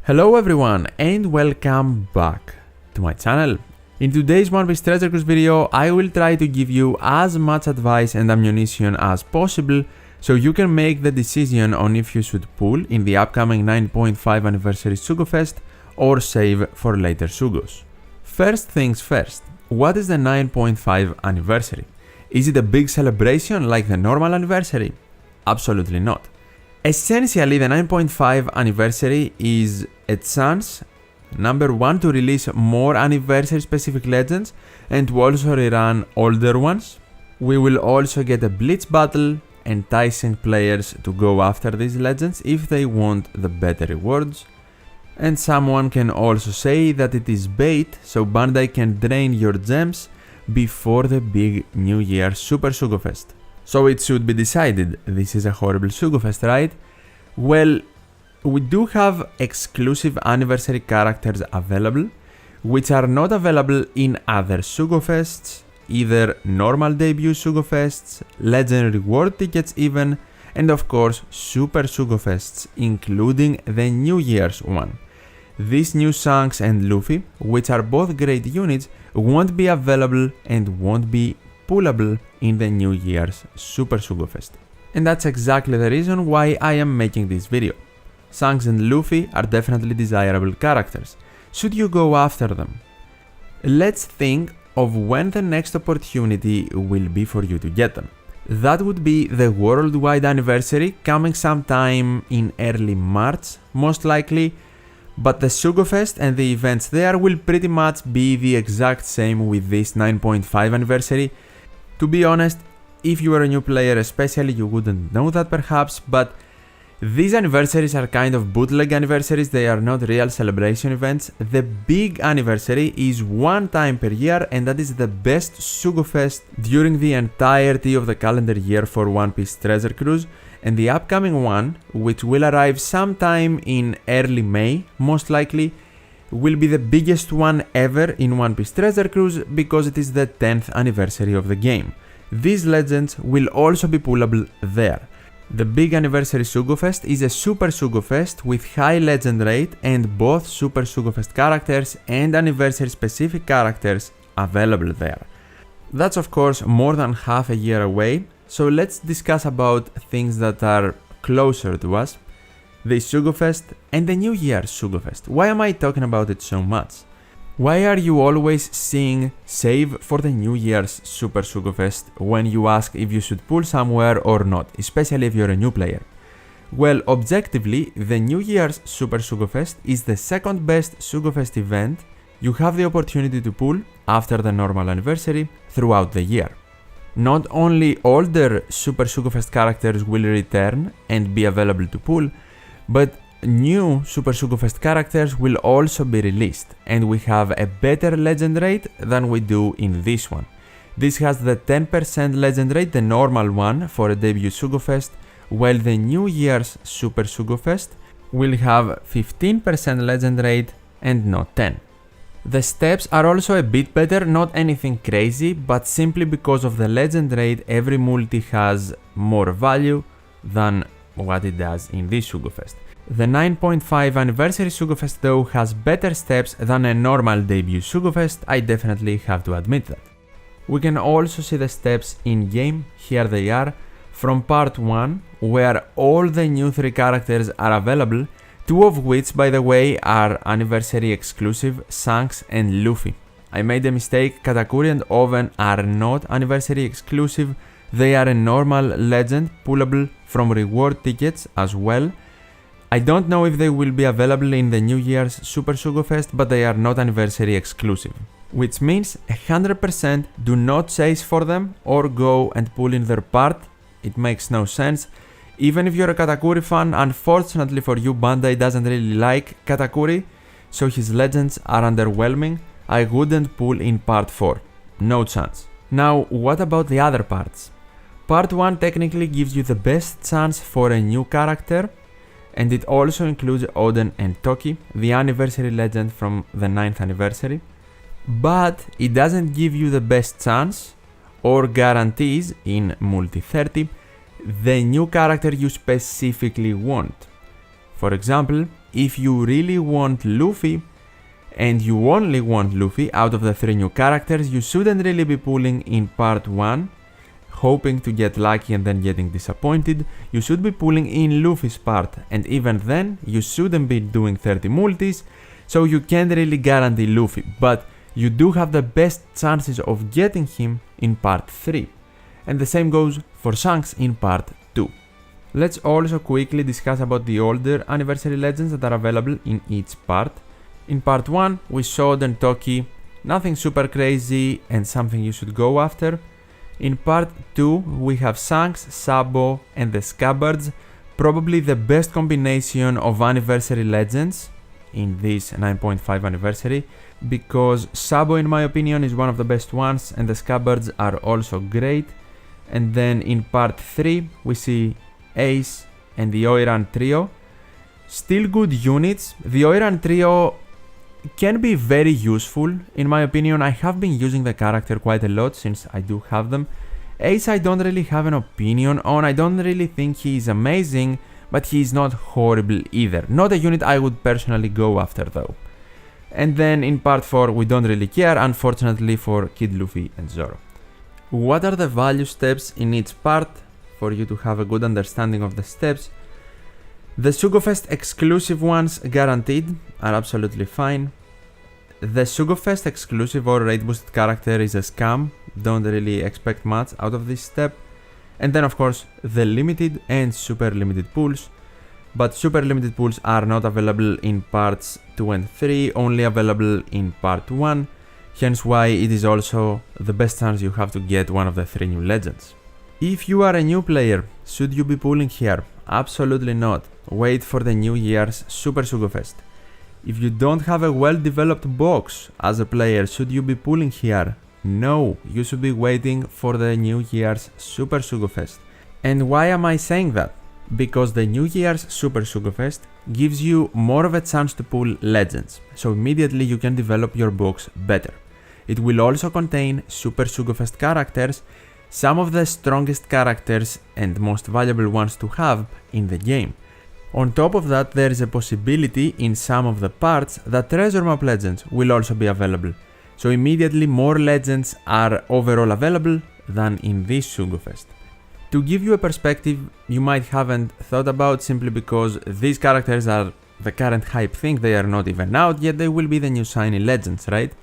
Hello everyone and welcome back to my channel. In today's One Piece Treasure Cruise video, I will try to give you as much advice and ammunition as possible so you can make the decision on if you should pull in the upcoming 9.5 anniversary Sugo Fest or save for later Sugos. First things first, what is the 9.5 anniversary? Is it a big celebration like the normal anniversary? Absolutely not. Essentially, the 9.5 anniversary is a chance, number one, to release more anniversary specific legends and to also rerun older ones. We will also get a blitz battle, enticing players to go after these legends if they want the better rewards. And someone can also say that it is bait, so Bandai can drain your gems before the big New Year Super Sugo Fest. So it should be decided, this is a horrible Sugo Fest, right? Well, we do have exclusive anniversary characters available, which are not available in other Sugo Fests, either normal debut Sugo Fests, legend reward tickets even, and of course Super Sugo Fests, including the New Year's one. These new Shanks and Luffy, which are both great units, won't be available and won't be pullable in the New Year's Super Sugo Fest. And that's exactly the reason why I am making this video. Shanks and Luffy are definitely desirable characters. Should you go after them? Let's think of when the next opportunity will be for you to get them. That would be the worldwide anniversary coming sometime in early March, most likely. But the Sugo Fest and the events there will pretty much be the exact same with this 9.5 anniversary. To be honest, if you are a new player especially, you wouldn't know that perhaps, but these anniversaries are kind of bootleg anniversaries, they are not real celebration events. The big anniversary is one time per year and that is the best Sugo Fest during the entirety of the calendar year for One Piece Treasure Cruise. And the upcoming one, which will arrive sometime in early May, most likely, will be the biggest one ever in One Piece Treasure Cruise because it is the 10th anniversary of the game. These legends will also be pullable there. The big anniversary Sugo Fest is a Super Sugo Fest with high legend rate and both Super Sugo Fest characters and anniversary specific characters available there. That's of course more than half a year away. So let's discuss about things that are closer to us, the Sugo Fest and the New Year's Sugo Fest. Why am I talking about it so much? Why are you always seeing save for the New Year's Super Sugo Fest when you ask if you should pull somewhere or not, especially if you're a new player? Well, objectively, the New Year's Super Sugo Fest is the second best Sugo Fest event you have the opportunity to pull after the normal anniversary throughout the year. Not only older Super Sugo Fest characters will return and be available to pull, but new Super Sugo Fest characters will also be released, and we have a better legend rate than we do in this one. This has the 10% legend rate, the normal one for a debut Sugo Fest, while the New Year's Super Sugo Fest will have 15% legend rate and not 10. The steps are also a bit better, not anything crazy, but simply because of the legend rate, every multi has more value than what it does in this Sugo Fest. The 9.5 anniversary Sugo Fest though has better steps than a normal debut Sugo Fest, I definitely have to admit that. We can also see the steps in game, here they are, from part 1, where all the new 3 characters are available, 2 of which by the way are anniversary exclusive, Shanks and Luffy. I made a mistake, Katakuri and Oven are not anniversary exclusive, they are a normal legend pullable from reward tickets as well. I don't know if they will be available in the New Year's Super Sugo Fest, but they are not anniversary exclusive. Which means 100% do not chase for them or go and pull in their part, it makes no sense. Even if you're a Katakuri fan, unfortunately for you, Bandai doesn't really like Katakuri, so his legends are underwhelming. I wouldn't pull in part 4, no chance. Now, what about the other parts? Part 1 technically gives you the best chance for a new character, and it also includes Oden and Toki, the anniversary legend from the 9th anniversary. But it doesn't give you the best chance or guarantees in Multi 30 the new character you specifically want. For example, if you really want Luffy, and you only want Luffy out of the 3 new characters, you shouldn't really be pulling in part 1, hoping to get lucky and then getting disappointed. You should be pulling in Luffy's part, and even then, you shouldn't be doing 30 multis, so you can't really guarantee Luffy, but you do have the best chances of getting him in part 3. And the same goes for Shanks in part 2. Let's also quickly discuss about the older anniversary legends that are available in each part. In part 1, we saw Dentoki, nothing super crazy and something you should go after. In part 2, we have Shanks, Sabo and the Scabbards, probably the best combination of anniversary legends in this 9.5 anniversary, because Sabo in my opinion is one of the best ones and the Scabbards are also great. And then in part 3, we see Ace and the Oiran trio, still good units. The Oiran trio can be very useful in my opinion. I have been using the character quite a lot since I do have them. Ace I don't really have an opinion on, I don't really think he is amazing, but he is not horrible either. Not a unit I would personally go after though. And then in part 4 we don't really care, unfortunately, for Kid Luffy and Zoro. What are the value steps in each part? For you to have a good understanding of the steps. The Sugofest exclusive ones guaranteed are absolutely fine. The Sugofest exclusive or rate boosted character is a scam, don't really expect much out of this step. And then of course the limited and super limited pools, but super limited pools are not available in parts 2 and 3, only available in part 1, hence why it is also the best chance you have to get one of the 3 new legends. If you are a new player, should you be pulling here? Absolutely not. Wait for the New Year's Super Sugofest. If you don't have a well-developed box as a player, should you be pulling here? No, you should be waiting for the New Year's Super Sugofest. And why am I saying that? Because the New Year's Super Sugofest gives you more of a chance to pull legends, so immediately you can develop your box better. It will also contain Super Sugofest characters, some of the strongest characters and most valuable ones to have in the game. On top of that, there is a possibility in some of the parts that treasure map legends will also be available, so immediately more legends are overall available than in this Sugofest. To give you a perspective you might haven't thought about, simply because these characters are the current hype thing, they are not even out yet, they will be the new shiny legends, right?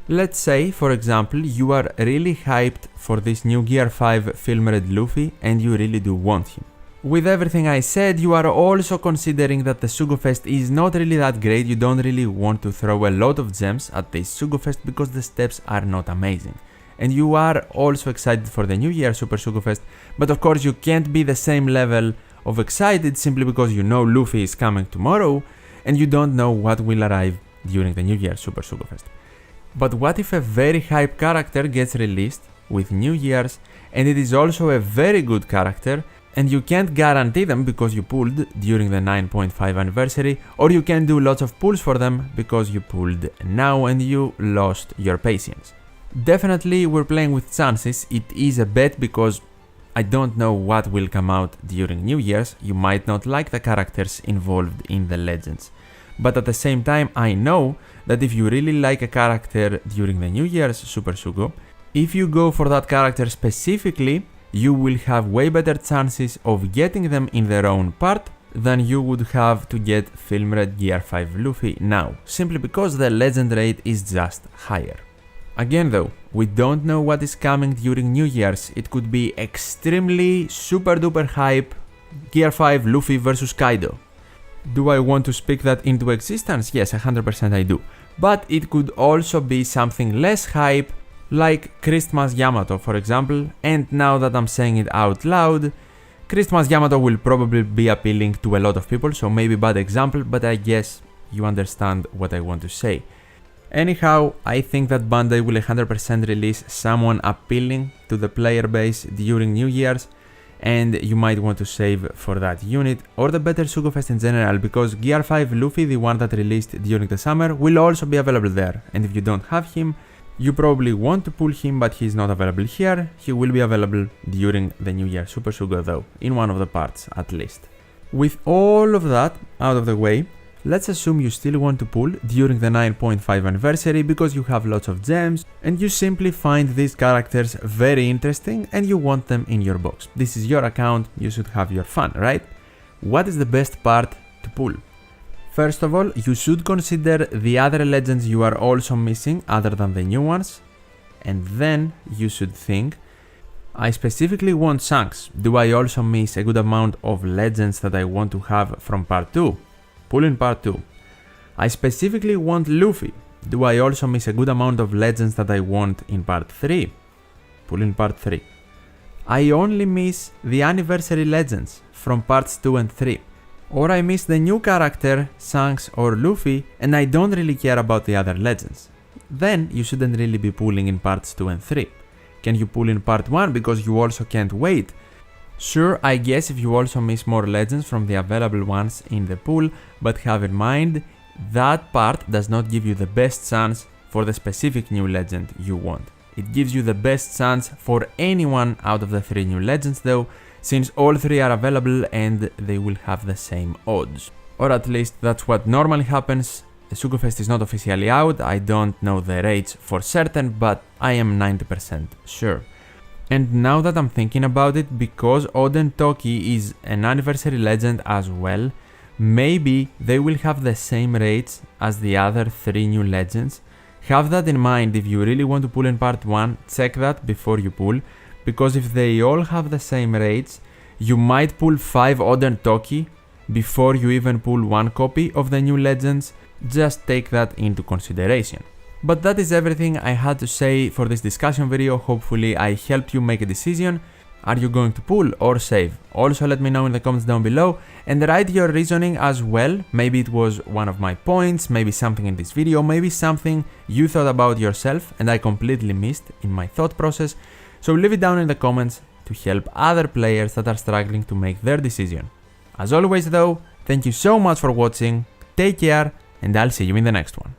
Let's say, for example, you are really hyped for this new Gear 5 Film Red Luffy and you really do want him. With everything I said, you are also considering that the Sugofest is not really that great, you don't really want to throw a lot of gems at this Sugofest because the steps are not amazing. And you are also excited for the New Year Super Sugofest, but of course you can't be the same level of excited simply because you know Luffy is coming tomorrow and you don't know what will arrive during the New Year Super Sugofest. But what if a very hype character gets released with New Year's and it is also a very good character and you can't guarantee them because you pulled during the 9.5 anniversary, or you can do lots of pulls for them because you pulled now and you lost your patience? Definitely we're playing with chances, it is a bet because I don't know what will come out during New Year's, you might not like the characters involved in the legends. But at the same time I know that if you really like a character during the New Year's Super Sugo, if you go for that character specifically, you will have way better chances of getting them in their own part than you would have to get Film Red Gear 5 Luffy now, simply because the legend rate is just higher. Again though, we don't know what is coming during New Year's, it could be extremely super duper hype Gear 5 Luffy vs Kaido. Do I want to speak that into existence? Yes, 100% I do. But it could also be something less hype, like Christmas Yamato for example, and now that I'm saying it out loud, Christmas Yamato will probably be appealing to a lot of people, so maybe bad example, but I guess you understand what I want to say. Anyhow, I think that Bandai will 100% release someone appealing to the player base during New Year's, and you might want to save for that unit, or the better Sugofest in general, because Gear 5 Luffy, the one that released during the summer, will also be available there, and if you don't have him, you probably want to pull him, but he's not available here. He will be available during the New Year Super Sugo though, in one of the parts at least. With all of that out of the way, Let's assume you still want to pull during the 9.5 anniversary because you have lots of gems and you simply find these characters very interesting and you want them in your box. This is your account, you should have your fun, right? What is the best part to pull? First of all, you should consider the other legends you are also missing other than the new ones. And then you should think, I specifically want Shanks. Do I also miss a good amount of legends that I want to have from part 2? Pull in part 2. I specifically want Luffy. Do I also miss a good amount of legends that I want in part 3? Pull in part 3. I only miss the anniversary legends from parts 2 and 3. Or I miss the new character, Shanks or Luffy, and I don't really care about the other legends. Then you shouldn't really be pulling in parts 2 and 3. Can you pull in part 1 because you also can't wait? Sure, I guess if you also miss more legends from the available ones in the pool, but have in mind, that part does not give you the best chance for the specific new legend you want. It gives you the best chance for anyone out of the 3 new legends though, since all 3 are available and they will have the same odds. Or at least that's what normally happens. The Sugo Fest is not officially out, I don't know the rates for certain, but I am 90% sure. And now that I'm thinking about it, because Oden Toki is an anniversary legend as well, maybe they will have the same rates as the other 3 new legends. Have that in mind if you really want to pull in part 1, check that before you pull, because if they all have the same rates, you might pull 5 Oden Toki before you even pull 1 copy of the new legends. Just take that into consideration. But that is everything I had to say for this discussion video. Hopefully I helped you make a decision. Are you going to pull or save? Also let me know in the comments down below and write your reasoning as well. Maybe it was one of my points, maybe something in this video, maybe something you thought about yourself and I completely missed in my thought process. So leave it down in the comments to help other players that are struggling to make their decision. As always though, thank you so much for watching, take care and I'll see you in the next one.